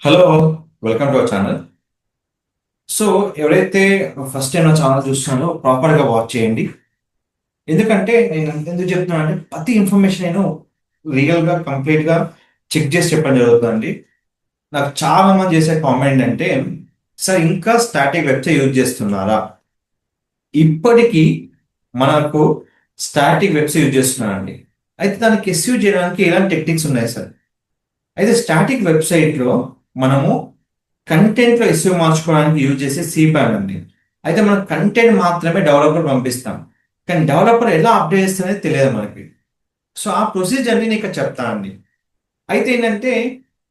Hello, welcome to our channel. So ఎవరైతే first time నా channel చూస్తున్నారో ప్రాపర్గా వాచ్ చేయండి. ఎందుకంటే నేను ఎందుకు చెప్తున్నాను అంటే ప్రతి ఇన్ఫర్మేషన్ నేను రియల్గా కంప్లీట్గా చెక్ చేసి చెప్పడం జరుగుతుందండి. నాకు చాలా మంది చేసే కామెంట్ అంటే, సార్ ఇంకా స్టాటిక్ వెబ్సైట్ యూజ్ చేస్తున్నారా? ఇప్పటికీ మనకు స్టాటిక్ వెబ్సైట్ యూజ్ చేస్తున్నారండి. అయితే దానికి ఎస్యూ చేయడానికి ఎలాంటి టెక్నిక్స్ ఉన్నాయి సార్? అయితే స్టాటిక్ వెబ్సైట్లో మనము కంటెంట్లో ఎస్యూ మార్చుకోవడానికి యూజ్ చేసే సిపాన్ అండి. అయితే మనం కంటెంట్ మాత్రమే డెవలపర్ పంపిస్తాం, కానీ డెవలపర్ ఎలా అప్డేట్ చేస్తారనేది తెలియదు మనకి. సో ఆ ప్రొసీజర్ని నేను ఇక్కడ చెప్తానండి. అయితే ఏంటంటే,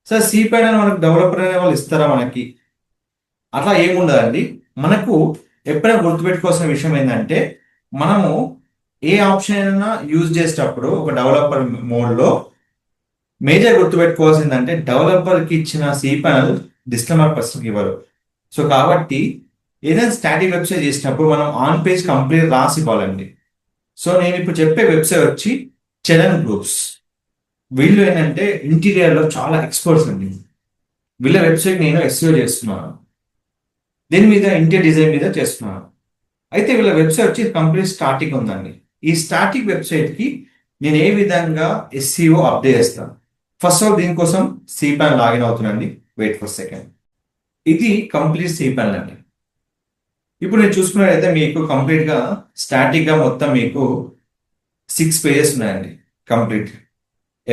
సార్ సిపాన్ అని మనకు డెవలపర్ అనే వాళ్ళు ఇస్తారా మనకి? అట్లా ఏముండదండి. మనకు ఎప్పుడైనా గుర్తుపెట్టుకోవాల్సిన విషయం ఏంటంటే, మనము ఏ ఆప్షన్ అయినా యూజ్ చేసేటప్పుడు ఒక డెవలపర్ మోడ్లో మేజర్ గుర్తుపెట్టుకోవాల్సిందంటే డెవలపర్కి ఇచ్చిన సి ప్యానల్ డిస్క్లైమర్ పర్సన్కి ఇవ్వరు. సో కాబట్టి ఏదైనా స్టాటిక్ వెబ్సైట్ చేసినప్పుడు మనం ఆన్ పేజ్ కంప్లీట్ రాసి ఇవ్వాలండి. సో నేను ఇప్పుడు చెప్పే వెబ్సైట్ వచ్చి చరణ్ గ్రూప్స్. వీళ్ళు ఏంటంటే ఇంటీరియర్లో చాలా ఎక్స్పర్ట్స్ అండి. వీళ్ళ వెబ్సైట్ నేను ఎస్ఈఓ చేస్తున్నాను, దీని మీద ఇంటీరియర్ డిజైన్ మీద చేస్తున్నాను. అయితే వీళ్ళ వెబ్సైట్ వచ్చి కంప్లీట్ స్టాటిక్ ఉందండి. ఈ స్టాటిక్ వెబ్సైట్కి నేను ఏ విధంగా ఎస్ఈఓ అప్డేట్ చేస్తాను. ఫస్ట్ ఆఫ్ ఆల్ దీనికోసం సిపాన్ లాగిన్ అవుతుందండి. Wait for second. ఇది కంప్లీట్ సిపాన్ అండి. ఇప్పుడు నేను చూసుకున్నట్లయితే మీకు కంప్లీట్గా స్టాటిక్గా మొత్తం మీకు 6 పేజెస్ ఉన్నాయండి. Complete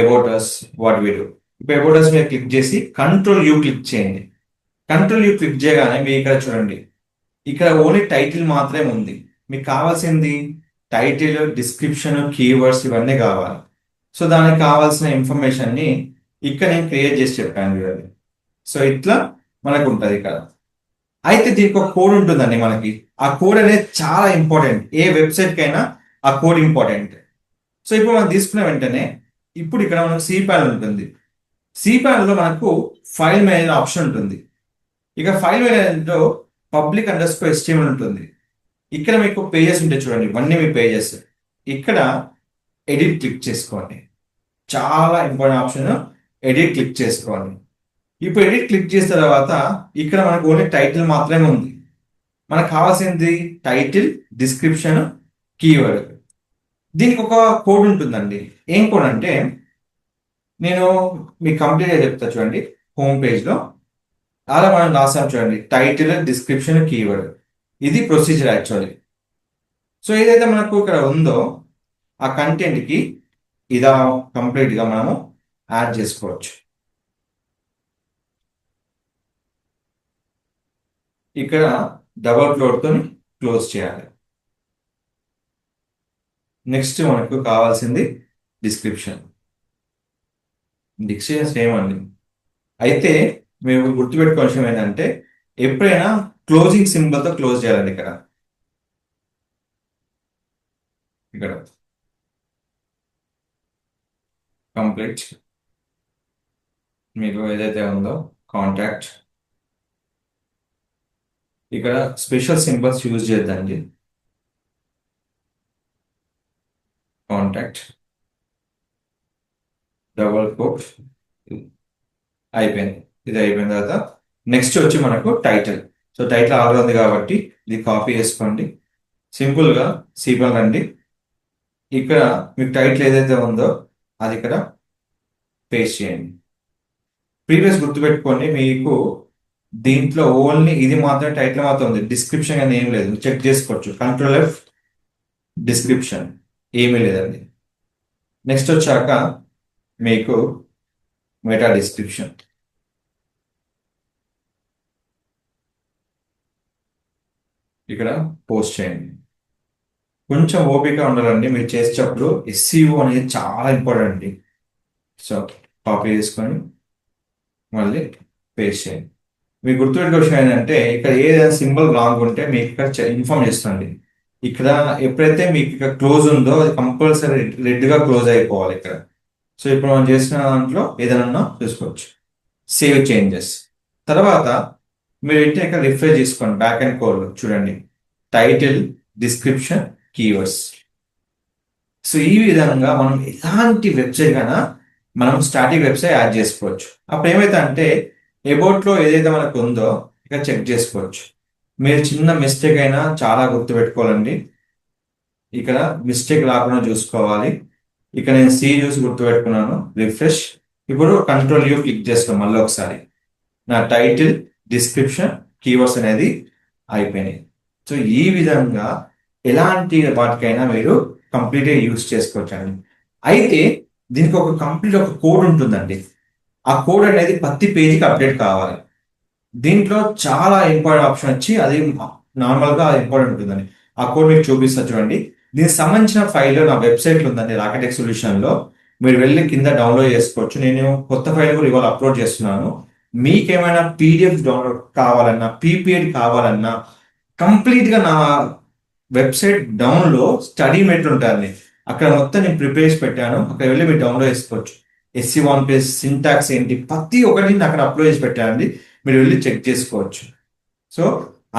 about us, what we do. ఇప్పుడు అబౌట్ అస్ మీద క్లిక్ చేసి కంట్రోల్ యూ క్లిక్ చేయండి. కంట్రోల్ యూ క్లిక్ చేయగానే మీరు ఇక్కడ చూడండి, ఇక్కడ ఓన్లీ టైటిల్ మాత్రమే ఉంది. మీకు కావాల్సింది టైటిల్, డిస్క్రిప్షన్, కీవర్డ్స్ ఇవన్నీ కావాలి. సో దానికి కావాల్సిన ఇన్ఫర్మేషన్ని ఇక్కడ నేను క్రియేట్ చేసి చెప్పాను చూడండి. సో ఇట్లా మనకు ఉంటుంది ఇక్కడ. అయితే దీనికి ఒక కోడ్ ఉంటుందండి మనకి. ఆ కోడ్ అనేది చాలా ఇంపార్టెంట్. ఏ వెబ్సైట్కి అయినా ఆ కోడ్ ఇంపార్టెంట్. సో ఇప్పుడు మనం తీసుకున్న వెంటనే ఇప్పుడు ఇక్కడ మనకు సి ప్యానల్ ఉంటుంది. సి ప్యానల్లో మనకు ఫైల్ మేనేజర్ ఆప్షన్ ఉంటుంది. ఇక ఫైల్ మేనేజర్లో పబ్లిక్ అండర్ స్కోర్ HTML ఉంటుంది. ఇక్కడ మీకు పేజెస్ ఉంటాయి చూడండి, ఇవన్నీ మీ పేజెస్. ఇక్కడ ఎడిట్ క్లిక్ చేసుకోండి. చాలా ఇంపార్టెంట్ ఆప్షన్, ఎడిట్ క్లిక్ చేసుకోండి. ఇప్పుడు ఎడిట్ క్లిక్ చేసిన తర్వాత ఇక్కడ మనకు ఓన్లీ టైటిల్ మాత్రమే ఉంది. మనకు కావాల్సింది టైటిల్, డిస్క్రిప్షన్, కీవర్డ్. దీనికి ఒక కోడ్ ఉంటుందండి. ఏం కోడ్ అంటే నేను మీకు కంప్లీట్గా చెప్తా చూడండి. హోమ్ పేజ్లో అలా మనం రాసాం చూడండి, టైటిల్, డిస్క్రిప్షన్, కీవర్డ్. ఇది ప్రొసీజర్ యాక్చువల్లీ. సో ఏదైతే మనకు ఇక్కడ ఉందో ఆ కంటెంట్కి ఇలా కంప్లీట్గా మనము యాడ్ చేసుకోవచ్చు. ఇక్కడ డబల్ క్లోడ్తో క్లోజ్ చేయాలి. నెక్స్ట్ మనకు కావాల్సింది డిస్క్రిప్షన్. డిస్క్రిప్షన్ సేమ్ అండి. అయితే మేము గుర్తుపెట్టుకోవాల్సిన విషయం ఏంటంటే ఎప్పుడైనా క్లోజింగ్ సింబల్తో క్లోజ్ చేయాలండి. ఇక్కడ ఇక్కడ కంప్లీట్ మీకు ఏదైతే ఉందో కాంటాక్ట్, ఇక్కడ స్పెషల్ సింబల్స్ యూజ్ చేద్దండి. కాంటాక్ట్, డబల్ కోట్, అయిపోయింది. ఇది అయిపోయిన తర్వాత నెక్స్ట్ వచ్చి మనకు టైటిల్. సో టైటిల్ ఆల్రెడీ ఉంది కాబట్టి ఇది కాపీ చేసుకోండి. సింపుల్గా సిబల్ రండి. ఇక్కడ మీకు టైటిల్ ఏదైతే ఉందో అది ఇక్కడ పేస్ట్ చేయండి. ప్రీవియస్ గుర్తుపెట్టుకోండి, మీకు దీంట్లో ఓన్లీ ఇది మాత్రమే టైటిల్ మాత్రం ఉంది, డిస్క్రిప్షన్ అని ఏం లేదు. చెక్ చేసుకోవచ్చు. కంట్రోల్ F, డిస్క్రిప్షన్ ఏమీ లేదండి. నెక్స్ట్ వచ్చాక మీకు మెటా డిస్క్రిప్షన్. ఇక్కడ పోస్ట్ చేయండి. కొంచెం ఓపిక ఉండాలండి మీరు చేసేటప్పుడు. SEO అనేది చాలా ఇంపార్టెంట్ అండి. సో కాపీ చేసుకొని మళ్ళీ పేస్ట్ చేయండి. మీకు గుర్తుపెట్టుకో విషయం ఏంటంటే ఇక్కడ ఏదైనా సింబల్ రాంగ్ ఉంటే మీకు ఇక్కడ ఇన్ఫార్మ్ చేస్తుంది. ఇక్కడ ఎప్పుడైతే మీకు ఇక్కడ క్లోజ్ ఉందో అది కంపల్సరీ రెడ్గా క్లోజ్ అయిపోవాలి ఇక్కడ. సో ఇప్పుడు మనం చేసిన దాంట్లో ఏదైనా చూసుకోవచ్చు. సేవ్ చేంజెస్ తర్వాత మీరు ఏంటి ఇక్కడ రిఫ్రెష్ చేసుకోండి. బ్యాక్ అండ్ కోడ్ చూడండి, టైటిల్, డిస్క్రిప్షన్, కీవర్డ్స్. సో ఈ విధంగా మనం ఎలాంటి వెబ్సైట్ కన్నా మనం స్టాటిక్ వెబ్సైట్ యాడ్ చేసుకోవచ్చు. అప్పుడు ఏమైతే అంటే అబౌట్ లో ఏదైతే మనకు ఉందో ఇక్కడ చెక్ చేసుకోవచ్చు. మీరు చిన్న మిస్టేక్ అయినా చాలా గుర్తుపెట్టుకోవాలండి. ఇక్కడ మిస్టేక్ రాకుండా చూసుకోవాలి. ఇక్కడ నేను సి చూసి గుర్తుపెట్టుకున్నాను, రిఫ్రెష్. ఇప్పుడు కంట్రోల్ యూ క్లిక్ చేస్తాం మళ్ళీ ఒకసారి. నా టైటిల్, డిస్క్రిప్షన్, కీవర్డ్స్ అనేది అయిపోయినాయి. సో ఈ విధంగా ఎలాంటి వాటికైనా మీరు కంప్లీట్గా యూజ్ చేసుకోవచ్చండి. అయితే దీనికి ఒక కంప్లీట్ ఒక కోడ్ ఉంటుందండి. ఆ కోడ్ అనేది ప్రతి పేజీకి అప్డేట్ కావాలి. దీంట్లో చాలా ఇంపార్టెంట్ ఆప్షన్ వచ్చి అది నార్మల్గా ఇంపార్టెంట్ ఉంటుందండి. ఆ కోడ్ మీకు చూపిస్తా చూడండి. దీనికి సంబంధించిన ఫైల్ నా వెబ్సైట్లో ఉందండి, రాకెటెక్ సొల్యూషన్లో. మీరు వెళ్ళి కింద డౌన్లోడ్ చేసుకోవచ్చు. నేను కొత్త ఫైల్ కూడా ఇవాళ అప్లోడ్ చేస్తున్నాను. మీకేమైనా పీడిఎఫ్ డౌన్లోడ్ కావాలన్నా, పీపీఎడ్ కావాలన్నా కంప్లీట్గా నా వెబ్సైట్ డౌన్లో స్టడీ మెటీరియల్ ఉంటుంది. అక్కడ మొత్తం నేను ప్రిపేర్ చేసి పెట్టాను. అక్కడ వెళ్ళి మీరు డౌన్లోడ్ చేసుకోవచ్చు. SC1 పేజ్, సింటాక్స్ ఏంటి, ప్రతి ఒక్కటి నేను అక్కడ అప్లోడ్ చేసి పెట్టానండి. మీరు వెళ్ళి చెక్ చేసుకోవచ్చు. సో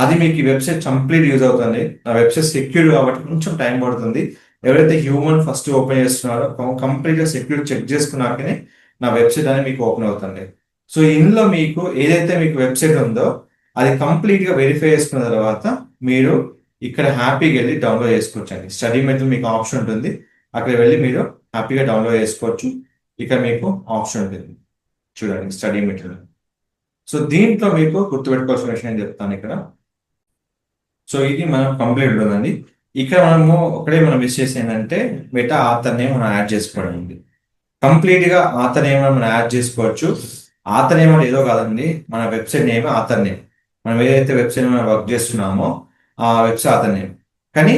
అది మీకు ఈ వెబ్సైట్ కంప్లీట్ యూజ్ అవుతుంది. నా వెబ్సైట్ సెక్యూర్ కాబట్టి కొంచెం టైం పడుతుంది. ఎవరైతే హ్యూమన్ ఫస్ట్ ఓపెన్ చేస్తున్నారో కంప్లీట్గా సెక్యూర్ చెక్ చేసుకున్నాకనే నా వెబ్సైట్ అనేది మీకు ఓపెన్ అవుతుంది. సో ఇందులో మీకు ఏదైతే మీకు వెబ్సైట్ ఉందో అది కంప్లీట్గా వెరిఫై చేసుకున్న తర్వాత మీరు ఇక్కడ హ్యాపీగా వెళ్ళి డౌన్లోడ్ చేసుకోవచ్చు అండి. స్టడీ మెటీరియల్ మీకు ఆప్షన్ ఉంటుంది. అక్కడ వెళ్ళి మీరు హ్యాపీగా డౌన్లోడ్ చేసుకోవచ్చు. ఇక్కడ మీకు ఆప్షన్ ఉంటుంది చూడండి, స్టడీ మెటీరియల్. సో దీంట్లో మీకు గుర్తుపెట్టుకోవాల్సిన విషయం నేను చెప్తాను ఇక్కడ. సో ఇది మనం కంప్లీట్ ఉంటుందండి. ఇక్కడ మనము ఒకటే మనం మిస్ చేసి ఏంటంటే మెటా ఆథర్ నేమ్ మనం యాడ్ చేసుకోవడం. కంప్లీట్ గా ఆథర్ నేమ్ మనం యాడ్ చేసుకోవచ్చు. ఆథర్ నేమ్ అంటే ఏదో కాదండి, మన వెబ్సైట్ నేమ్ ఆథర్ నేమ్. మనం ఏదైతే వెబ్సైట్ మనం వర్క్ చేస్తున్నామో ఆ వెబ్సైట్ ఆథర్ నేమ్. కానీ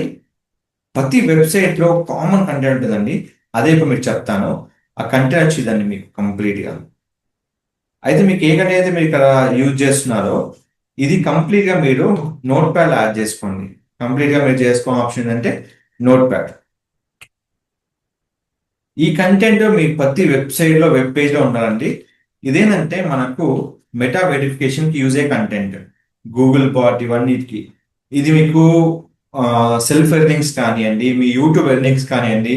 ప్రతి వెబ్సైట్ లో కామన్ కంటెంట్ ఉంటుందండి. అదే ఇప్పుడు మీకు చెప్తాను. ఆ కంటెంట్ వచ్చిందండి మీకు కంప్లీట్ గా. అయితే మీకు ఏ కంటెంట్ అయితే మీరు ఇక్కడ యూజ్ చేస్తున్నారో ఇది కంప్లీట్ గా మీరు నోట్ ప్యాడ్ యాడ్ చేసుకోండి. కంప్లీట్ గా మీరు చేసుకో ఆప్షన్ ఏంటంటే నోట్ ప్యాడ్. ఈ కంటెంట్ మీ ప్రతి వెబ్సైట్ లో, వెబ్ పేజ్ లో ఉండాలండి. ఇదేంటంటే మనకు మెటా వెరిఫికేషన్ కి యూజ్ అయ్యే కంటెంట్, గూగుల్ బాట్ ఇవన్నిటికి. ఇది మీకు సెల్ఫ్ ఎర్నింగ్స్ కానివ్వండి, మీ యూట్యూబ్ ఎర్నింగ్స్ కానివ్వండి,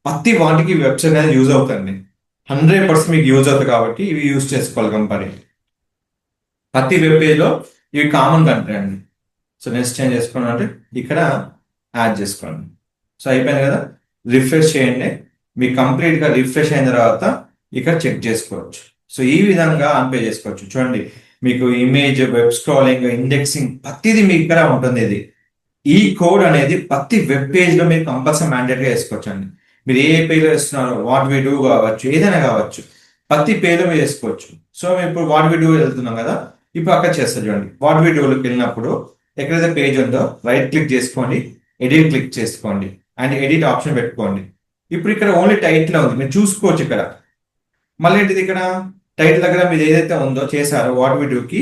ప్రతి వాటికి వెబ్సైట్ అనేది యూజ్ అవుతుంది. 100% మీకు యూజ్ అవుతుంది కాబట్టి ఇవి యూజ్ చేసుకోవాలి కంపెనీ. ప్రతి వెబ్ పేజ్ లో ఇవి కామన్ కంటెంట్ అండి. సో నెక్స్ట్ ఏం చేసుకోండి అంటే ఇక్కడ యాడ్ చేసుకోండి. సో అయిపోయింది కదా, రిఫ్రెష్ చేయండి. మీకు కంప్లీట్ గా రిఫ్రెష్ అయిన తర్వాత ఇక్కడ చెక్ చేసుకోవచ్చు. సో ఈ విధంగా అన్పే చేసుకోవచ్చు. చూడండి, మీకు ఇమేజ్, వెబ్ స్క్రాలింగ్, ఇండెక్సింగ్ ప్రతిదీ మీకు ఇక్కడ ఉంటుంది. ఇది ఈ కోడ్ అనేది ప్రతి వెబ్ పేజ్ లో మీరు కంపల్సరీ మ్యాండేట్ గా వేసుకోవచ్చు అండి. మీరు ఏ పేజ్ లో వేస్తున్నారో, వాట్ వి డూ కావచ్చు, ఏదైనా కావచ్చు, ప్రతి పేజ్ లో మీరు వేసుకోవచ్చు. సో మేము ఇప్పుడు వాట్ వి డూ వెళ్తున్నాం కదా, ఇప్పుడు అక్కడ చేస్తారు చూడండి. వాట్ వి డూలోకి వెళ్ళినప్పుడు ఎక్కడైతే పేజ్ ఉందో రైట్ క్లిక్ చేసుకోండి, ఎడిట్ క్లిక్ చేసుకోండి అండ్ ఎడిట్ ఆప్షన్ పెట్టుకోండి. ఇప్పుడు ఇక్కడ ఓన్లీ టైటిల్ ఉంది, మీరు చూసుకోవచ్చు ఇక్కడ. మళ్ళీ ఏంటిది, ఇక్కడ టైటిల్ దగ్గర మీరు ఏదైతే ఉందో చేశారో వాట్ వి డూకి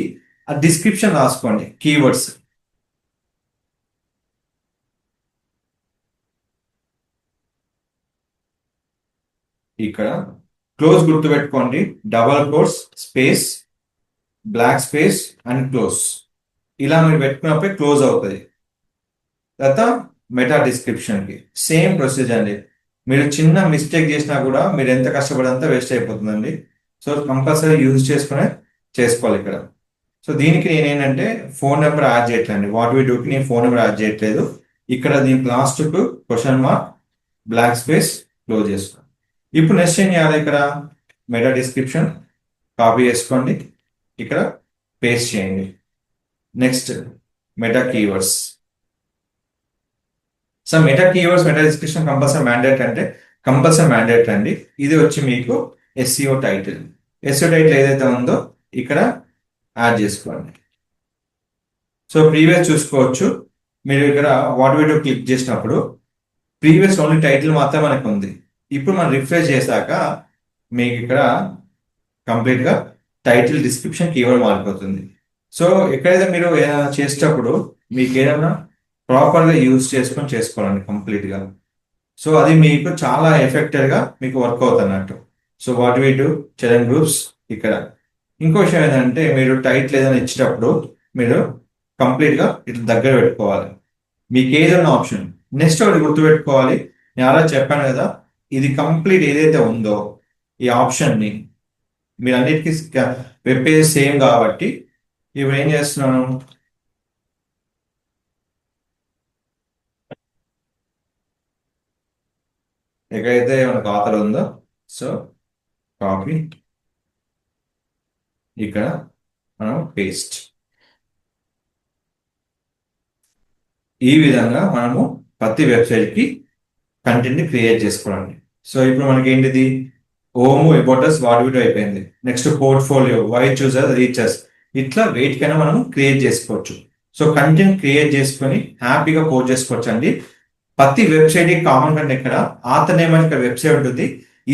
ఆ డిస్క్రిప్షన్ రాసుకోండి, కీవర్డ్స్. ఇక్కడ క్లోజ్ గుర్తుపెట్టుకోండి, double quotes, space, black space and close. ఇలా మీరు పెట్టుకున్నప్పుడే క్లోజ్ అవుతుంది. తర్వాత మెటా డిస్క్రిప్షన్ కి సేమ్ ప్రొసీజర్ అండి. మీరు చిన్న మిస్టేక్ చేసినా కూడా మీరు ఎంత కష్టపడంతా వేస్ట్ అయిపోతుందండి. సో కంపల్సరీ యూజ్ చేసుకోవాలి ఇక్కడ. సో దీనికి నేనేంటంటే ఫోన్ నెంబర్ యాడ్ చేయట్లేదు. వాట్ వి డూకి నేను ఫోన్ నెంబర్ యాడ్ చేయట్లేదు. ఇక్కడ దీనికి లాస్ట్ కు question mark, black space, close చేసుకోండి. ఇప్పుడు నెక్స్ట్ ఏం చేయాలి, ఇక్కడ మెటా డిస్క్రిప్షన్ కాపీ చేసుకోండి, ఇక్కడ పేస్ట్ చేయండి. Next meta keywords. So meta keywords, meta description compulsory mandate అంటే కంపల్సరీ మ్యాండేట్ అండి. ఇది వచ్చి మీకు SEO టైటిల్. SEO టైటిల్ ఏదైతే ఉందో ఇక్కడ యాడ్ చేసుకోండి. సో ప్రీవియస్ చూసుకోవచ్చు, మీరు ఇక్కడ వాట్ వి డూ క్లిక్ చేసినప్పుడు ప్రీవియస్ ఓన్లీ టైటిల్ మాత్రం మనకు ఉంది. ఇప్పుడు మనం రిఫ్రెష్ చేశాక మీకు ఇక్కడ కంప్లీట్ గా టైటిల్, డిస్క్రిప్షన్, కీవర్డ్ మారిపోతుంది. సో ఎక్కడైతే మీరు ఏదైనా చేసేటప్పుడు మీకు ఏదైనా ప్రాపర్ గా యూజ్ చేసుకొని చేసుకోవాలండి కంప్లీట్ గా. సో అది మీకు చాలా ఎఫెక్టివ్ గా మీకు వర్క్ అవుతున్నట్టు. So what we do children groups. ఇక్కడ ఇంకో విషయం ఏంటంటే మీరు టైటిల్ ఏదైనా ఇచ్చేటప్పుడు మీరు కంప్లీట్ గా ఇట్లా దగ్గర పెట్టుకోవాలి, మీకు ఏదైనా ఆప్షన్. నెక్స్ట్ ఒకటి గుర్తుపెట్టుకోవాలి, నేను అలా చెప్పాను కదా, ఇది కంప్లీట్ ఏదైతే ఉందో ఈ ఆప్షన్ ని మీరు అన్నిటికీ వెబ్ పేజ్ సేమ్ కాబట్టి ఇప్పుడు ఏం చేస్తున్నాను, ఎక్కడైతే మనకు ఆథర్ ఉందో సో కాపీ, ఇక్కడ మనం పేస్ట్. ఈ విధంగా మనము ప్రతి వెబ్సైట్కి కంటెంట్ క్రియేట్ చేసుకోవాలండి. సో ఇప్పుడు మనకి ఏంటిది, ఓము అబౌటస్ వాట్ వీడియో అయిపోయింది. నెక్స్ట్ పోర్ట్ఫోలియో, వై చూసర్, రీచర్స్, ఇట్లా వెయిట్కైనా మనం క్రియేట్ చేసుకోవచ్చు. సో కంటెంట్ క్రియేట్ చేసుకొని హ్యాపీగా పోస్ట్ చేసుకోవచ్చు అండి. ప్రతి వెబ్సైట్ కామన్ కంటే ఇక్కడ ఆథర్ నేమ్ అని ఇక్కడ వెబ్సైట్ ఉంటుంది.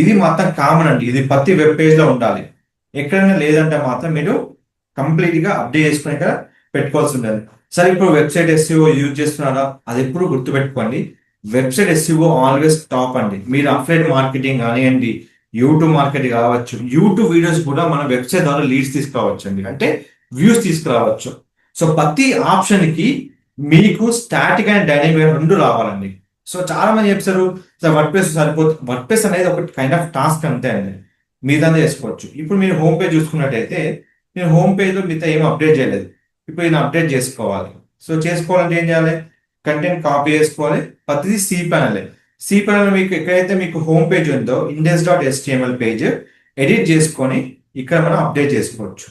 ఇది మొత్తం కామన్ అండి, ఇది ప్రతి వెబ్ పేజ్ లో ఉండాలి. ఎక్కడైనా లేదంటే మాత్రం మీరు కంప్లీట్ గా అప్డేట్ చేసుకుని ఇక్కడ పెట్టుకోవాల్సి ఉంటుంది. సరే ఇప్పుడు వెబ్సైట్ ఎస్ఈఓ యూజ్ చేస్తున్నారా, అది ఎప్పుడు గుర్తుపెట్టుకోండి. వెబ్సైట్ ఎస్ఈఓ ఆల్వేస్ టాప్ అండి. మీరు అఫ్లైట్ మార్కెటింగ్ కానివ్వండి, యూట్యూబ్ మార్కెటింగ్ కావచ్చు, యూట్యూబ్ వీడియోస్ కూడా మన వెబ్సైట్ ద్వారా లీడ్స్ తీసుకురావచ్చు అండి, అంటే వ్యూస్ తీసుకురావచ్చు. సో ప్రతి ఆప్షన్ కి మీకు స్టాటిక్ అండ్ డైనమిక్ రెండు రావాలండి. సో చాలా మంది చెప్తారు సార్ వర్డ్ ప్రెస్ సరిపోతుంది. వర్డ్ ప్రెస్ అనేది ఒక కైండ్ ఆఫ్ టాస్క్ అంతే అండి, మీదంతా చేసుకోవచ్చు. ఇప్పుడు మీరు హోమ్ పేజ్ చూసుకున్నట్టయితే నేను హోమ్ పేజ్ లో మీతో ఏం అప్డేట్ చేయలేదు. ఇప్పుడు నేను అప్డేట్ చేసుకోవాలి. సో చేసుకోవాలంటే ఏం చేయాలి, కంటెంట్ కాపీ చేసుకోవాలి. ప్రతిదీ సి ప్యానల్. సి ప్యానల్ మీకు ఎక్కడైతే మీకు హోమ్ పేజ్ ఉందో index.html పేజ్ ఎడిట్ చేసుకొని ఇక్కడ మనం అప్డేట్ చేసుకోవచ్చు.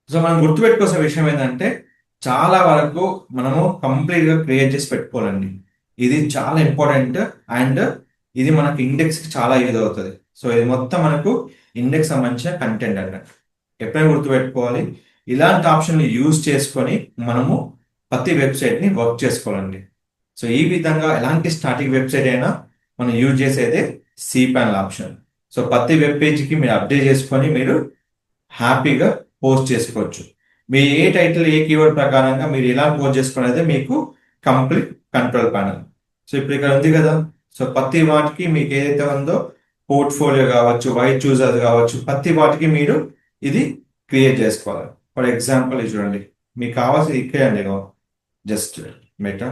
సో మనం గుర్తుపెట్టుకోవాల్సిన విషయం ఏంటంటే చాలా వరకు మనము కంప్లీట్ గా క్రియేట్ చేసి పెట్టుకోవాలండి. ఇది చాలా ఇంపార్టెంట్ అండ్ ఇది మనకు ఇండెక్స్ కి చాలా యూజ్ అవుతుంది. సో ఇది మొత్తం మనకు ఇండెక్స్ సంబంధించిన కంటెంట్ అంట, ఎప్పుడైనా గుర్తుపెట్టుకోవాలి. ఇలాంటి ఆప్షన్ యూజ్ చేసుకొని మనము ప్రతి వెబ్సైట్ ని వర్క్ చేసుకోవాలండి. సో ఈ విధంగా ఎలాంటి స్టాటిక్ వెబ్సైట్ అయినా మనం యూజ్ చేసేదే సి ప్యానల్ ఆప్షన్. సో ప్రతి వెబ్ పేజ్కి మీరు అప్డేట్ చేసుకొని మీరు హ్యాపీగా పోస్ట్ చేసుకోవచ్చు. మీ ఏ టైటిల్ ఏ కీవర్డ్ ప్రకారంగా మీరు ఎలా పోస్ట్ చేసుకునేది మీకు కంప్లీట్ కంట్రోల్ ప్యానల్. సో ఇప్పుడు ఇక్కడ ఉంది కదా, సో ప్రతి వాటికి మీకు ఏదైతే ఉందో పోర్ట్ఫోలియో కావచ్చు, వైట్ చూసర్ కావచ్చు, ప్రతి వాటికి మీరు ఇది క్రియేట్ చేసుకోవాలి. ఫర్ ఎగ్జాంపుల్ ఇది చూడండి, మీకు కావాల్సింది ఇక్కడే అండి, జస్ట్ మెటా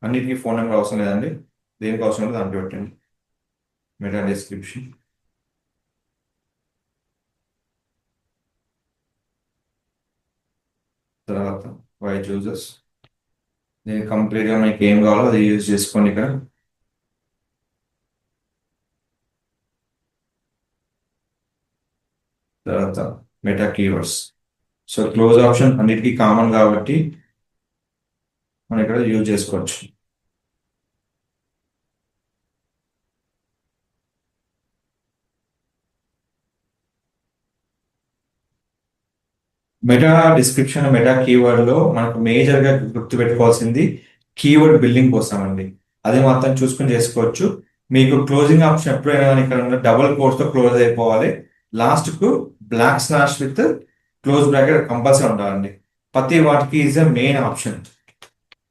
అన్నిటికీ ఫోన్ నెంబర్ అవసరం లేదండి, దేనికి అవసరం లేదు దాంట్లో పెట్టండి. మెటా డిస్క్రిప్షన్, తర్వాత వై చూసర్స్, నేను కంప్లీట్గా మీకు ఏం కావాలో అది యూజ్ చేసుకోండి ఇక్కడ. తర్వాత meta keywords. So close option అన్నిటికీ కామన్ కాబట్టి మనం ఇక్కడ యూజ్ చేసుకోవచ్చు. మెటా డిస్క్రిప్షన్, మెటా కీవర్డ్ లో మనకు మేజర్ గా గుర్తుపెట్టుకోవాల్సింది కీవర్డ్ బిల్డింగ్ కోసం అండి. అది మాత్రం చూసుకుని చేసుకోవచ్చు. మీకు క్లోజింగ్ ఆప్షన్ ఎప్పుడైనా కానీ ఇక్కడ డబుల్ కోట్స్ తో క్లోజ్ అయిపోవాలి. లాస్ట్ కు black slash with close bracket compulsory ఉండాలండి. ప్రతి వాటికి ఈజ్ ఎ మెయిన్ ఆప్షన్.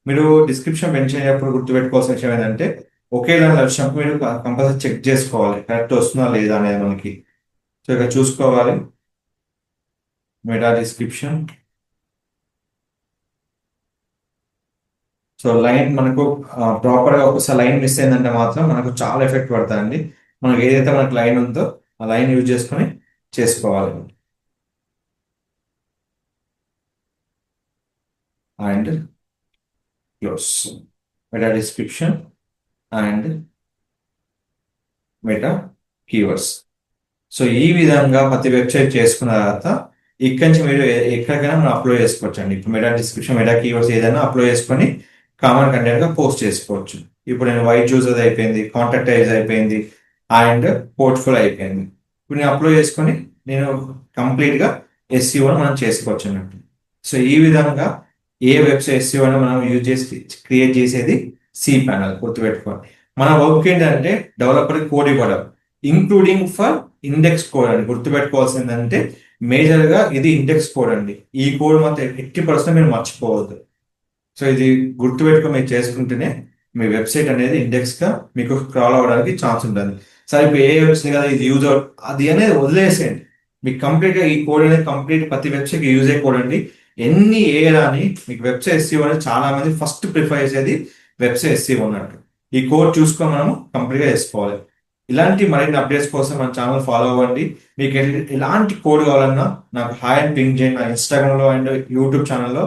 మీరు డిస్క్రిప్షన్ మెన్షన్ అయ్యేప్పుడు గుర్తుపెట్టుకోవాల్సిన విషయం ఏంటంటే ఒకేలా వచ్చినప్పుడు మీరు కంపల్సరీ చెక్ చేసుకోవాలి కరెక్ట్ వస్తుందా లేదా అనేది మనకి. సో ఇక్కడ చూసుకోవాలి మెటా డిస్క్రిప్షన్. సో లైన్ మనకు ప్రాపర్ గా ఒకసారి లైన్ మిస్ అయిందంటే మాత్రం మనకు చాలా ఎఫెక్ట్ పడుతుందండి. మనకు ఏదైతే మనకు లైన్ ఉందో ఆ లైన్ యూజ్ చేసుకొని చేసుకోవాలి. And close meta description and meta keywords. So ఈ విధంగా ప్రతి వెబ్సైట్ చేసుకున్న తర్వాత ఇక్కడి నుంచి మీరు ఎక్కడికైనా మనం అప్లోడ్ చేసుకోవచ్చు అండి. ఇప్పుడు మెటా డిస్క్రిప్షన్, మెటా కీవర్డ్స్ ఏదైనా అప్లోడ్ చేసుకొని కామన్ కంటెంట్ గా పోస్ట్ చేసుకోవచ్చు. ఇప్పుడు నేను వైట్ చూసర్ అయిపోయింది, కాంటాక్ట్ ఐజ్ అయిపోయింది అండ్ పోర్ట్ఫోలియో అయిపోయింది. ఇప్పుడు నేను అప్లోడ్ చేసుకొని నేను కంప్లీట్ గా ఎస్సీఓ మనం చేసుకోవచ్చు అన్నట్టు. సో ఈ విధంగా ఏ వెబ్సైట్ ఎస్సీఓ మనం యూజ్ చేసి క్రియేట్ చేసేది సి ప్యానల్, గుర్తుపెట్టుకోండి. మన వర్క్ ఏంటంటే డెవలపర్ కోడ్ ఇవ్వడం, ఇంక్లూడింగ్ ఫర్ ఇండెక్స్ కోడ్ అని గుర్తుపెట్టుకోవాల్సిందంటే మేజర్ గా ఇది ఇండెక్స్ కోడ్ అండి. ఈ కోడ్ మాత్రం 80% మీరు మర్చిపోవద్దు. సో ఇది గుర్తుపెట్టుకుని మీరు చేసుకుంటేనే మీ వెబ్సైట్ అనేది ఇండెక్స్ గా మీకు క్రాల్ అవ్వడానికి ఛాన్స్ ఉంటుంది. సరే ఇప్పుడు ఏ వెబ్సైట్ కదా ఇది యూజ్ అది అనేది వదిలేసేయండి. మీకు కంప్లీట్ గా ఈ కోడ్ అనేది కంప్లీట్ ప్రతి వెబ్సైట్ యూజ్ అయ్యే కోడ్ అండి. ఎన్ని ఏ అని మీకు వెబ్సైట్ ఎస్సీఓ అనేది చాలా మంది ఫస్ట్ ప్రిఫర్ చేసేది వెబ్సైట్ ఎస్సీఓ అన్నట్టు. ఈ కోడ్ చూసుకొని మనము కంప్లీట్గా చేసుకోవాలి. ఇలాంటి మరిన్ని అప్డేట్స్ కోసం మన ఛానల్ ఫాలో అవ్వండి. మీకు ఎలాంటి కోడ్ కావాలన్నా నాకు హాయ్ అని పింక్ చేయండి. నా ఇన్స్టాగ్రామ్లో అండ్ యూట్యూబ్ ఛానల్లో,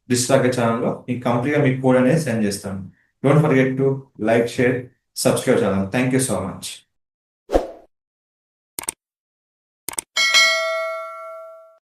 డిజిటల్ ఛానల్లో మీకు కంప్లీట్గా మీకు కోడ్ అనేది సెండ్ చేస్తాను. Don't forget to like, share, subscribe channel. Thank you so much.